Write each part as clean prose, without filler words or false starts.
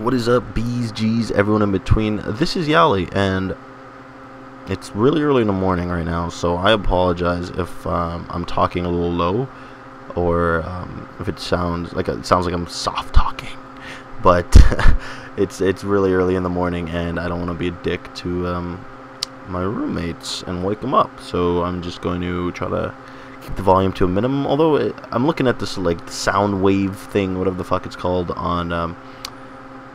What is up, B's, G's, everyone in between? This is Yali, and it's really early in the morning right now, so I apologize if I'm talking a little low, or if it sounds like I'm soft talking. But it's really early in the morning, and I don't want to be a dick to my roommates and wake them up. So I'm just going to try to keep the volume to a minimum. Although I'm looking at this like sound wave thing, whatever the fuck it's called, on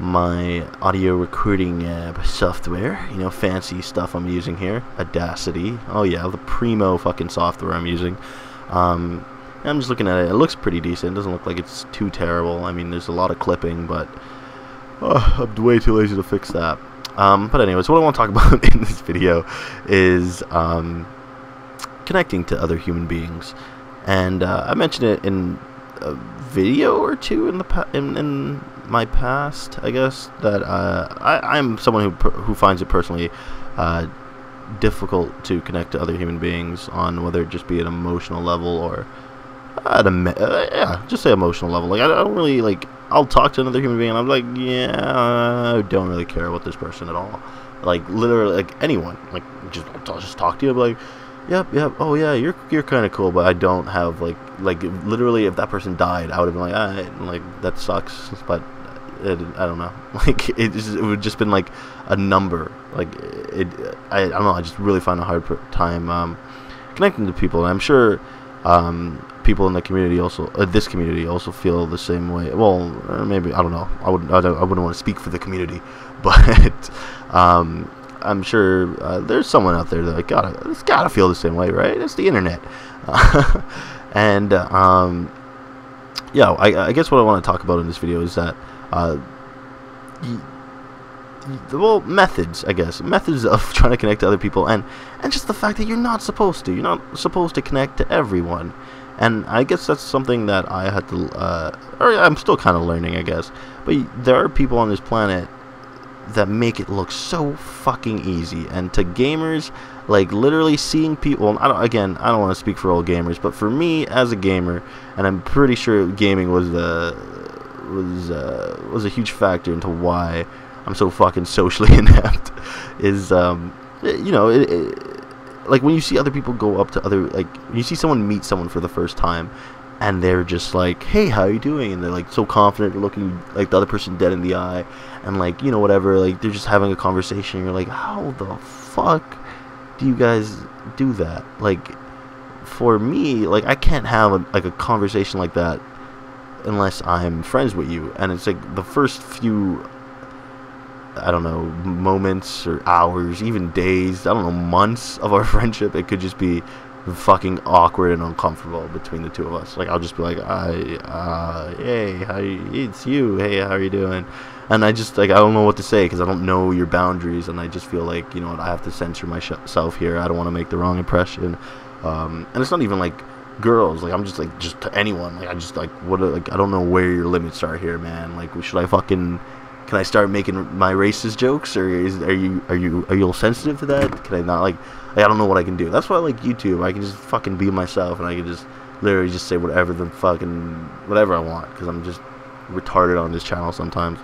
my audio recording software, you know, fancy stuff I'm using here, Audacity. Oh yeah, the primo fucking software I'm using. I'm just looking at it. It looks pretty decent. It doesn't look like it's too terrible. I mean, there's a lot of clipping, but I'm way too lazy to fix that. But anyways, what I want to talk about in this video is connecting to other human beings, and I mentioned it in a video or two in my past, I guess, that I'm someone who finds it personally difficult to connect to other human beings on whether it just be an emotional level or at a just say emotional level. Like I don't really like. I'll talk to another human being and I'm like, yeah, I don't really care about this person at all. Like literally, like anyone. Like I'll just talk to you. I'll be like, yep, oh yeah, you're kind of cool, but I don't have like literally, if that person died, I would have been like, like that sucks, but I don't know. Like it would just been like a number. Like I don't know. I just really find a hard time connecting to people, and I'm sure people in the community also, this community also feel the same way. Well, maybe I don't know. I wouldn't want to speak for the community, but I'm sure there's someone out there that gotta feel the same way, right? It's the internet, and yeah. I guess what I want to talk about in this video is that well, methods, I guess, methods of trying to connect to other people, and just the fact that you're not supposed to connect to everyone. And I guess that's something that I had to, or I'm still kind of learning, I guess. But there are people on this planet that make it look so fucking easy. And to gamers, like literally seeing people, I don't want to speak for all gamers, but for me as a gamer, and I'm pretty sure gaming was a huge factor into why I'm so fucking socially inept, is you know, like when you see other people go up to like you see someone meet someone for the first time, and they're just like, hey, how are you doing? And they're like so confident, looking like the other person dead in the eye, and like, you know, whatever, like they're just having a conversation. You're like, how the fuck do you guys do that? Like for me, like I can't have a conversation like that unless I'm friends with you. And it's like the first few, I don't know, moments or hours, even days, I don't know, months of our friendship, it could just be fucking awkward and uncomfortable between the two of us. Like I'll just be like, hey, it's you, hey, how are you doing? And I just like, I don't know what to say because I don't know your boundaries, and I just feel like, you know what, I have to censor myself here. I don't want to make the wrong impression. And it's not even like girls, like I'm just like, just to anyone, like I just like, what, like I don't know where your limits are here, man. Like should I fucking, can I start making my racist jokes, or are you a little sensitive to that? Can I not, like I don't know what I can do. That's why I like YouTube. I can just fucking be myself, and I can just literally just say whatever I want, because I'm just retarded on this channel sometimes.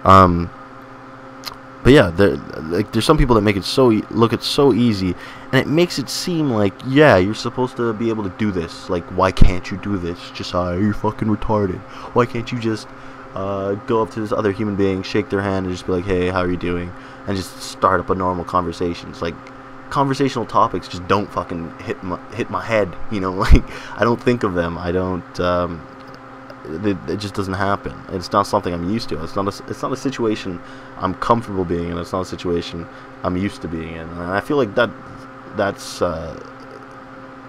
But yeah, there's some people that make it look so easy, and it makes it seem like, yeah, you're supposed to be able to do this. Like, why can't you do this? Just you're fucking retarded. Why can't you just go up to this other human being, shake their hand, and just be like, hey, how are you doing? And just start up a normal conversation. It's like, conversational topics just don't fucking hit my head, you know. Like I don't think of them. I don't. It just doesn't happen. It's not something I'm used to. It's not a situation I'm comfortable being in. It's not a situation I'm used to being in. And I feel like that's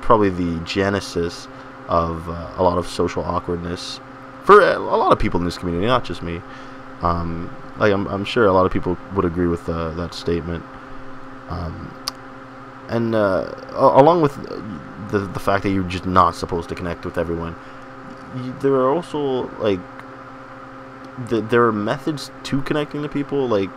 probably the genesis of a lot of social awkwardness for a lot of people in this community, not just me. Like I'm sure a lot of people would agree with that statement. And along with the fact that you're just not supposed to connect with everyone, there are also like there are methods to connecting to people, like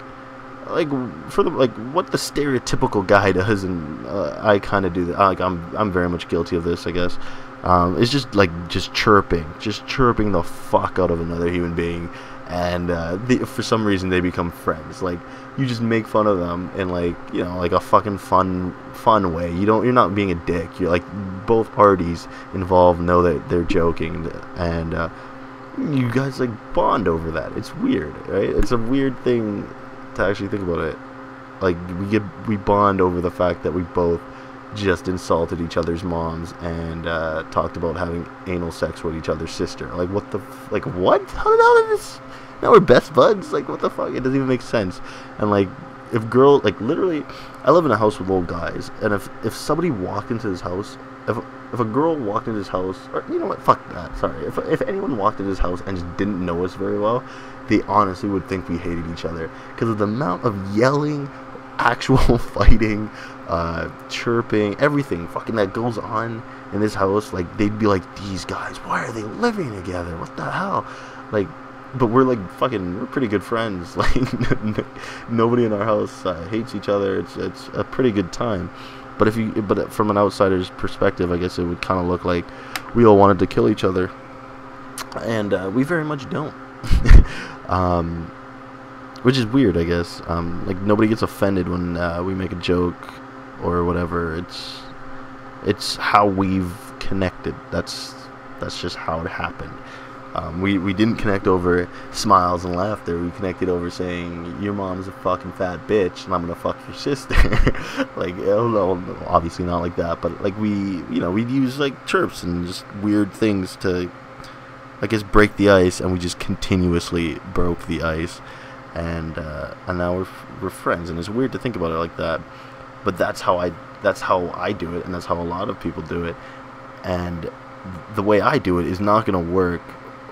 for the what the stereotypical guy does, and I kind of do that. Like I'm very much guilty of this, I guess. It's just chirping the fuck out of another human being and for some reason they become friends. Like, you just make fun of them in, like, you know, like a fucking fun way. You're not being a dick. You're like, both parties involved know that they're joking, and you guys like bond over that. It's weird, right? It's a weird thing to actually think about it. Like, we bond over the fact that we both just insulted each other's moms and talked about having anal sex with each other's sister. Like, what the like, what? How the hell is this? Now we're best buds? Like, what the fuck? It doesn't even make sense. And like, if like, literally, I live in a house with old guys, and if somebody walked into this house, if a girl walked into this house, or you know what, fuck that, sorry, if anyone walked into this house and just didn't know us very well, they honestly would think we hated each other, because of the amount of yelling, actual fighting, chirping, everything fucking that goes on in this house. Like, they'd be like, these guys, why are they living together? What the hell? Like, but we're like we're pretty good friends. Like, nobody in our house hates each other. It's a pretty good time. But from an outsider's perspective, I guess it would kind of look like we all wanted to kill each other, and we very much don't. Which is weird, I guess. Like, nobody gets offended when we make a joke or whatever. It's how we've connected. That's just how it happened. We didn't connect over smiles and laughter. We connected over saying, your mom's a fucking fat bitch and I'm gonna fuck your sister. Like, no, obviously not like that, but like, we'd use like chirps and just weird things to, I guess, break the ice, and we just continuously broke the ice, and now we're friends. And it's weird to think about it like that, but that's how I do it, and that's how a lot of people do it. And the way I do it is not gonna work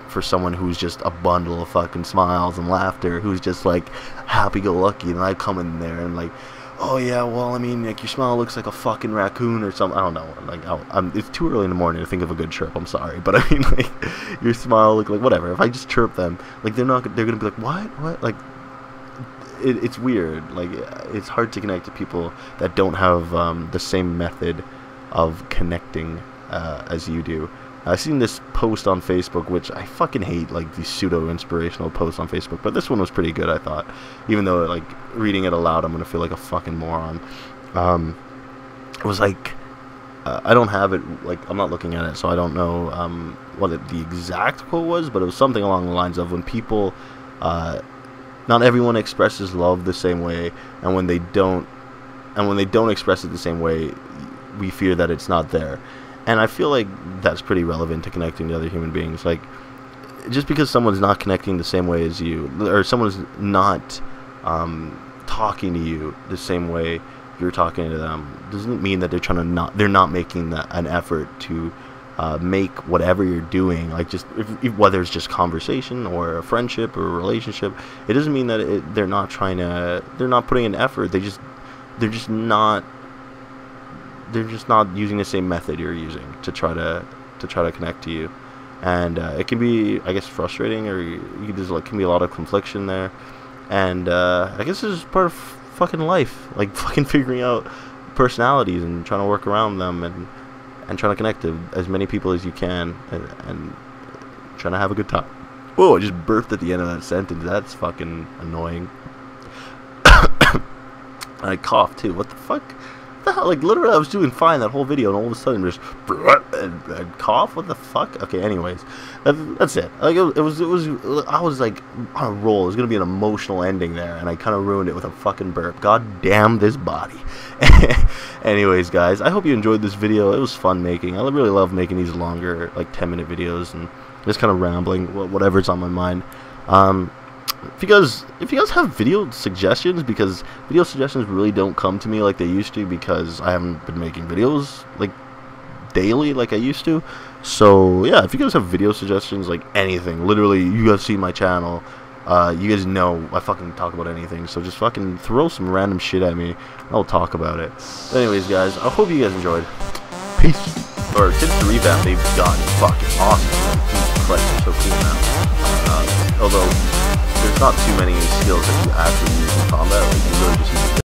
for someone who's just a bundle of fucking smiles and laughter, who's just like happy-go-lucky, and I come in there and like, oh yeah, well, I mean, like, your smile looks like a fucking raccoon or something. I don't know. Like, it's too early in the morning to think of a good chirp. I'm sorry, but I mean, like, your smile look like whatever. If I just chirp them, like, they're gonna be like, what? Like, it's weird. Like, it's hard to connect to people that don't have the same method of connecting as you do. I've seen this post on Facebook, which I fucking hate, like these pseudo-inspirational posts on Facebook, but this one was pretty good, I thought. Even though, like, reading it aloud, I'm gonna feel like a fucking moron. It was like, I don't have it, like, I'm not looking at it, so I don't know what the exact quote was, but it was something along the lines of, when people, not everyone expresses love the same way, and when they don't express it the same way, we fear that it's not there. And I feel like that's pretty relevant to connecting to other human beings. Like, just because someone's not connecting the same way as you, or someone's not talking to you the same way you're talking to them, doesn't mean that they're not making an effort to make whatever you're doing, like, just whether it's just conversation or a friendship or a relationship, it doesn't mean that they're not putting an effort. They're just not using the same method you're using to try to connect to you. And it can be, I guess, frustrating, or there's like, can be a lot of confliction there. And I guess it's just part of fucking life, like fucking figuring out personalities and trying to work around them, and trying to connect to as many people as you can, and trying to have a good time. Whoa, I just burped at the end of that sentence. That's fucking annoying. I coughed too. What the fuck? The hell? Like, literally, I was doing fine that whole video, and all of a sudden, just and cough. What the fuck? Okay, anyways, that's it. Like, it was. I was like on a roll. There's gonna be an emotional ending there, and I kind of ruined it with a fucking burp. God damn this body. Anyways, guys, I hope you enjoyed this video. It was fun making. I really love making these longer, like 10-minute videos, and just kind of rambling, whatever's on my mind. If you guys have video suggestions, because video suggestions really don't come to me like they used to, because I haven't been making videos like daily like I used to. So yeah, if you guys have video suggestions, like anything, literally, you guys see my channel, you guys know I fucking talk about anything, so just fucking throw some random shit at me, I'll talk about it. But anyways, guys, I hope you guys enjoyed. Peace. Or since the revamp, they've gotten fucking awesome. Jesus Christ, they're so cool now. Although there's not too many skills that you actually use in combat. Like, you really just use